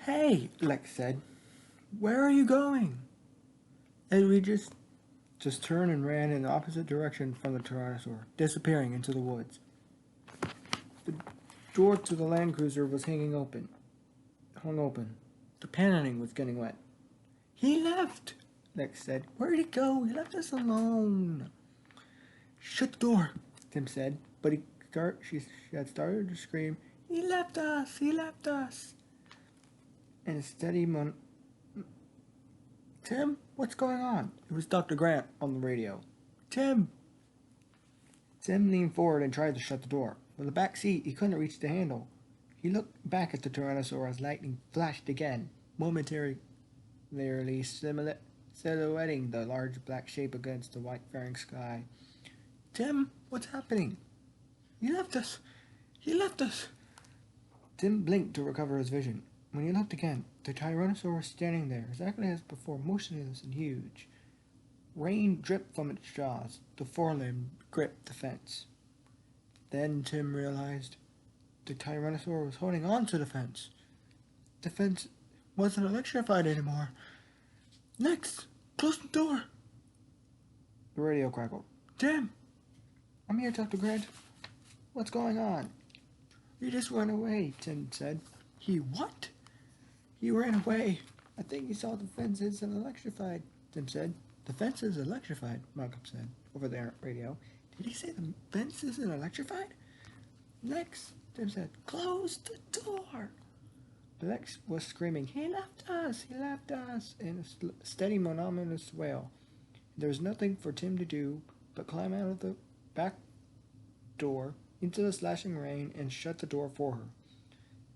Hey, Lex said. Where are you going? And we just turned and ran in the opposite direction from the Tyrannosaur, disappearing into the woods. The door to the Land Cruiser was hung open. The paneling was getting wet. He left, Lex said. Where'd he go? He left us alone. Shut the door, Tim said, but she had started to scream, He left us! He left us! And a steady Tim, what's going on? It was Dr. Grant on the radio. Tim! Tim leaned forward and tried to shut the door. From the back seat, he couldn't reach the handle. He looked back at the Tyrannosaur as lightning flashed again, momentarily silhouetting the large black shape against the white faring sky. Tim, what's happening? He left us! He left us! Tim blinked to recover his vision. When he looked again, the Tyrannosaur was standing there, exactly as before, motionless and huge. Rain dripped from its jaws. The forelimb gripped the fence. Then Tim realized the Tyrannosaur was holding on to the fence. The fence wasn't electrified anymore. Next, close the door. The radio crackled. Tim! I'm here, Dr. Grant. What's going on? He just ran away, Tim said. He what? He ran away. I think he saw the fence isn't electrified, Tim said. The fence is electrified, Malcolm said, over the radio. Did he say the fence isn't electrified? Lex, Tim said, close the door. Lex was screaming, he left us, in a steady, monotonous wail. There was nothing for Tim to do but climb out of the back door into the slashing rain and shut the door for her.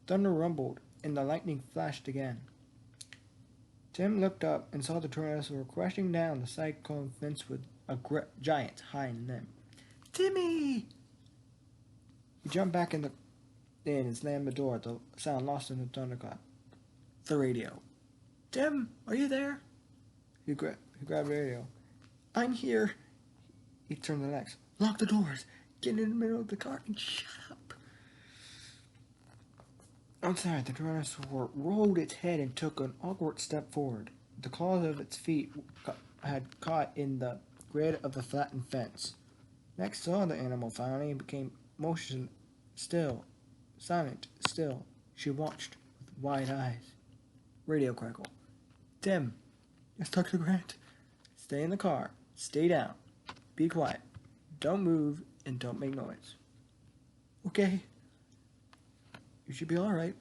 Thunder rumbled, and the lightning flashed again. Tim looked up and saw the Tyrannosaur crashing down the cyclone fence with a giant hind limb. Timmy! He jumped back in and slammed the door, the sound lost in the thunderclap. The radio. Tim, are you there? He grabbed the radio. I'm here. He turned to Lex. Lock the doors. Get in the middle of the car and shut up. Outside, the Tyrannosaur rolled its head and took an awkward step forward. The claws of its feet had caught in the grid of the flattened fence. Lex saw the animal finally and became silent, still. She watched with wide eyes. Radio crackle. Tim, it's Dr. Grant. Stay in the car. Stay down. Be quiet. Don't move and don't make noise. Okay. You should be alright.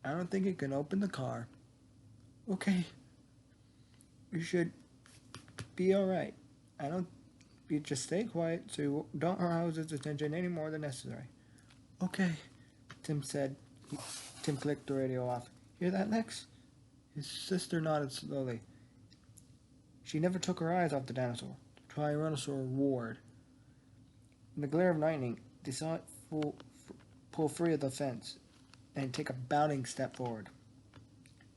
I don't think you can open the car. Okay. You should be alright. You just stay quiet so you don't arouse his attention any more than necessary. Okay, Tim said. Tim clicked the radio off. Hear that, Lex? His sister nodded slowly. She never took her eyes off the dinosaur. The Tyrannosaur roared. In the glare of lightning, they saw it pull free of the fence and take a bounding step forward.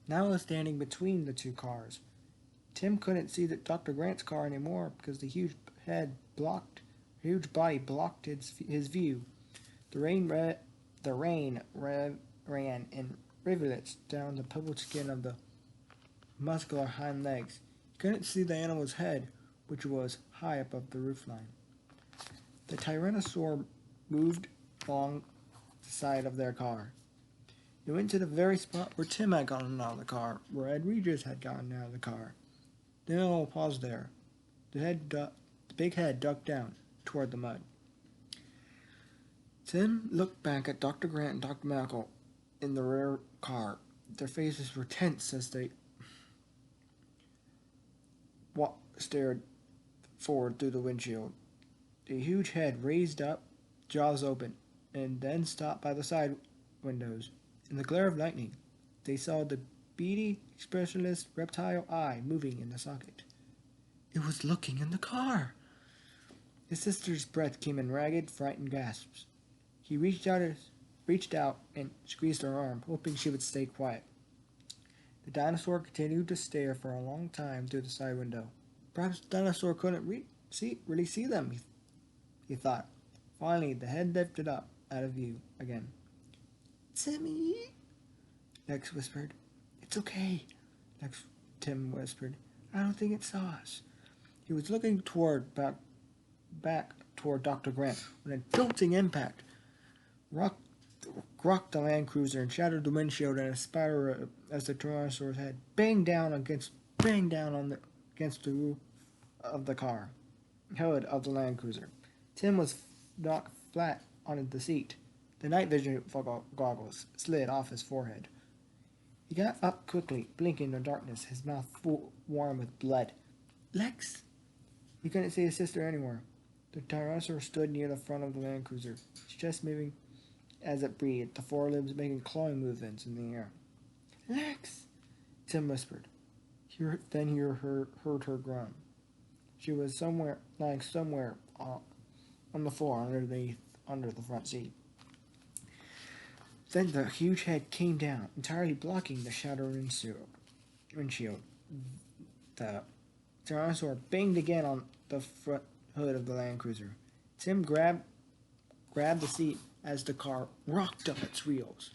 Now it was standing between the two cars. Tim couldn't see Dr. Grant's car anymore because the huge body blocked his view. The rain ran in rivulets down the purple skin of the muscular hind legs. He couldn't see the animal's head, which was high above the roofline. The Tyrannosaur moved along the side of their car. It went to the very spot where Tim had gotten out of the car, where Ed Regis had gotten out of the car. The animal paused there. The big head ducked down toward the mud. Tim looked back at Dr. Grant and Dr. Micheal in the rear car. Their faces were tense as they stared forward through the windshield. The huge head raised up, jaws open, and then stopped by the side windows. In the glare of lightning, they saw the beady, expressionless reptile eye moving in the socket. It was looking in the car. His sister's breath came in ragged, frightened gasps. He reached out and squeezed her arm, hoping she would stay quiet. The dinosaur continued to stare for a long time through the side window. Perhaps the dinosaur couldn't really see them, he thought. Finally, the head lifted up out of view again. Timmy, Lex whispered. It's okay, Tim whispered. I don't think it saw us. He was looking back toward Dr. Grant when a jolting impact rocked the Land Cruiser and shattered the windshield in a spatter as the Tyrannosaur's head banged down against the roof of the car, hood of the Land Cruiser. Tim was knocked flat on the seat. The night vision goggles slid off his forehead. He got up quickly, blinking in the darkness, his mouth warm with blood. Lex! He couldn't see his sister anywhere. The Tyrannosaurus stood near the front of the Land Cruiser, its chest moving as it breathed, the forelimbs making clawing movements in the air. Lex! Tim whispered. Then he heard her groan. She was lying somewhere on the floor under the front seat. Then the huge head came down, entirely blocking the shattered windshield. The Tyrannosaur banged again on the front hood of the Land Cruiser. Tim grabbed the seat as the car rocked up its wheels.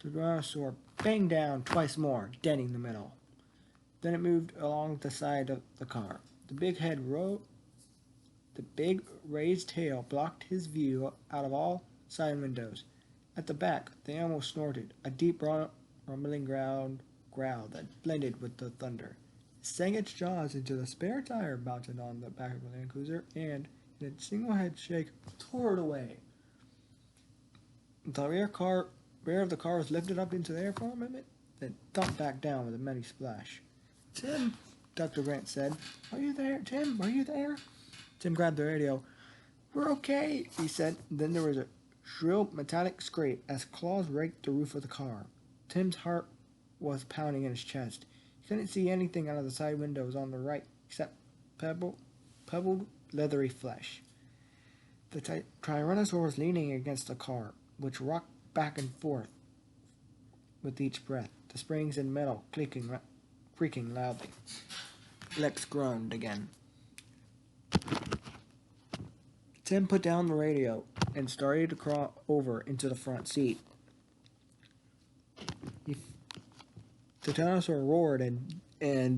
The Tyrannosaur banged down twice more, denting the middle. Then it moved along the side of the car. The big raised tail blocked his view out of all side windows. At the back, the animal snorted, a deep rumbling growl that blended with the thunder. It sank its jaws into the spare tire mounted on the back of the Land Cruiser and, in a single head shake, tore it away. The rear of the car was lifted up into the air for a moment, then thumped back down with a mighty splash. Tim, Dr. Grant said. Are you there, Tim? Are you there? Tim grabbed the radio. We're okay, he said. Then there was a shrill metallic scrape as claws raked the roof of the car. Tim's heart was pounding in his chest. He couldn't see anything out of the side windows on the right except pebbled, leathery flesh. The Tyrannosaur was leaning against the car, which rocked back and forth with each breath, the springs and metal creaking loudly. Lex groaned again. Tim put down the radio and started to crawl over into the front seat. The dinosaur roared and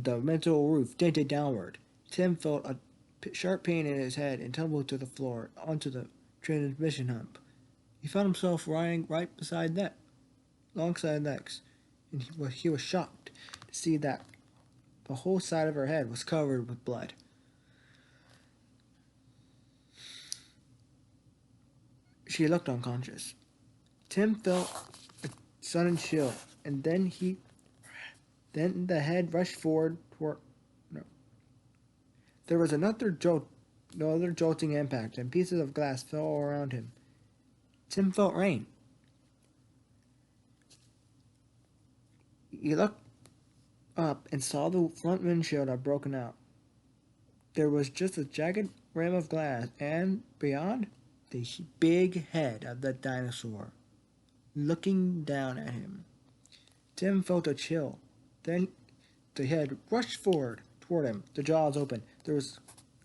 the metal roof dented downward. Tim felt a sharp pain in his head and tumbled to the floor onto the transmission hump. He found himself lying right alongside Lex, and he was shocked to see that the whole side of her head was covered with blood. She looked unconscious. Tim felt a sudden chill, and then the head rushed forward toward. No. There was another jolting impact, and pieces of glass fell all around him. Tim felt rain. He looked up and saw the front windshield had broken out. There was just a jagged rim of glass, and beyond, the big head of the dinosaur, looking down at him. Tim felt a chill. Then the head rushed forward toward him, the jaws open. There was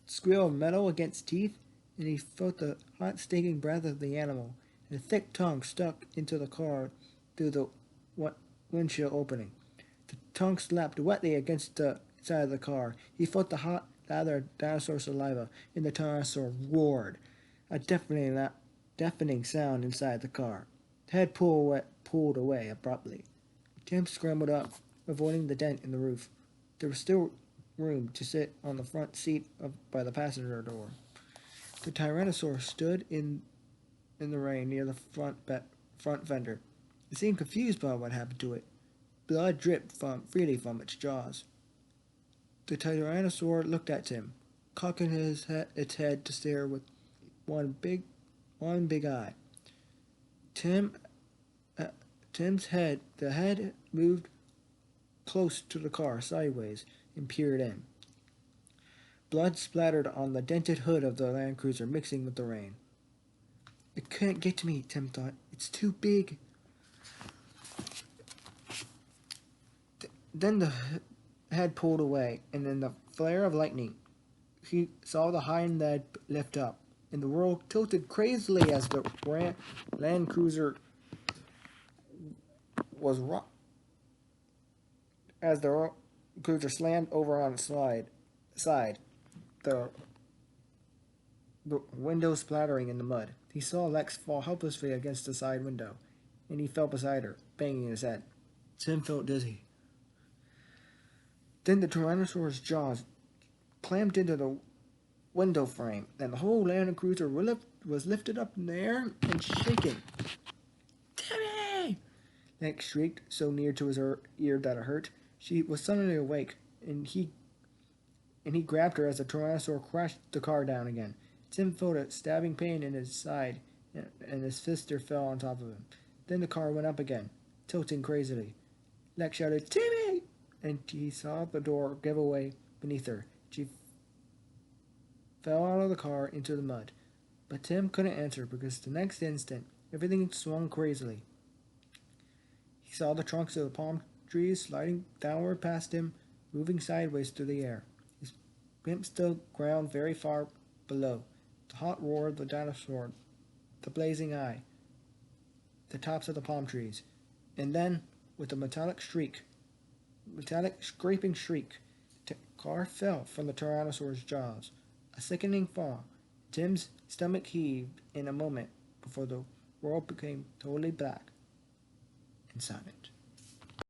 a squeal of metal against teeth, and he felt the hot, stinking breath of the animal, and a thick tongue stuck into the car through the windshield opening. The tongue slapped wetly against the side of the car. He felt the hot, lather dinosaur saliva, and the dinosaur roared, a deafening sound inside the car. The head pulled away abruptly. Tim scrambled up, avoiding the dent in the roof. There was still room to sit on the front seat by the passenger door. The Tyrannosaur stood in the rain near the front fender. It seemed confused by what happened to it. Blood dripped freely from its jaws. The Tyrannosaur looked at Tim, cocking its head to stare with one big eye. Tim's head, the head moved close to the car, sideways, and peered in. Blood splattered on the dented hood of the Land Cruiser, mixing with the rain. It couldn't get to me, Tim thought. It's too big. Then the head pulled away, and in the flare of lightning, he saw the hind leg lift up, and the world tilted crazily as the Land Cruiser was As the cruiser slammed over on its side, the, the window splattering in the mud. He saw Lex fall helplessly against the side window, and he fell beside her, banging his head. Tim felt dizzy. Then the Tyrannosaurus jaws clammed into the window frame, and the whole Land Cruiser was lifted up in the air and shaking. Timmy! Lex shrieked so near to his ear that it hurt. She was suddenly awake, and he grabbed her as the Tyrannosaur crashed the car down again. Tim felt a stabbing pain in his side, and his sister fell on top of him. Then the car went up again, tilting crazily. Lex shouted, "Timmy!" and he saw the door give away beneath her. She fell out of the car into the mud. But Tim couldn't answer because the next instant, everything swung crazily. He saw the trunks of the palm trees sliding downward past him, moving sideways through the air. His glimpsed the ground very far below, the hot roar of the dinosaur, the blazing eye, the tops of the palm trees. And then, with a metallic scraping shriek, the car fell from the Tyrannosaur's jaws. A sickening fall. Tim's stomach heaved in a moment before the world became totally black and silent.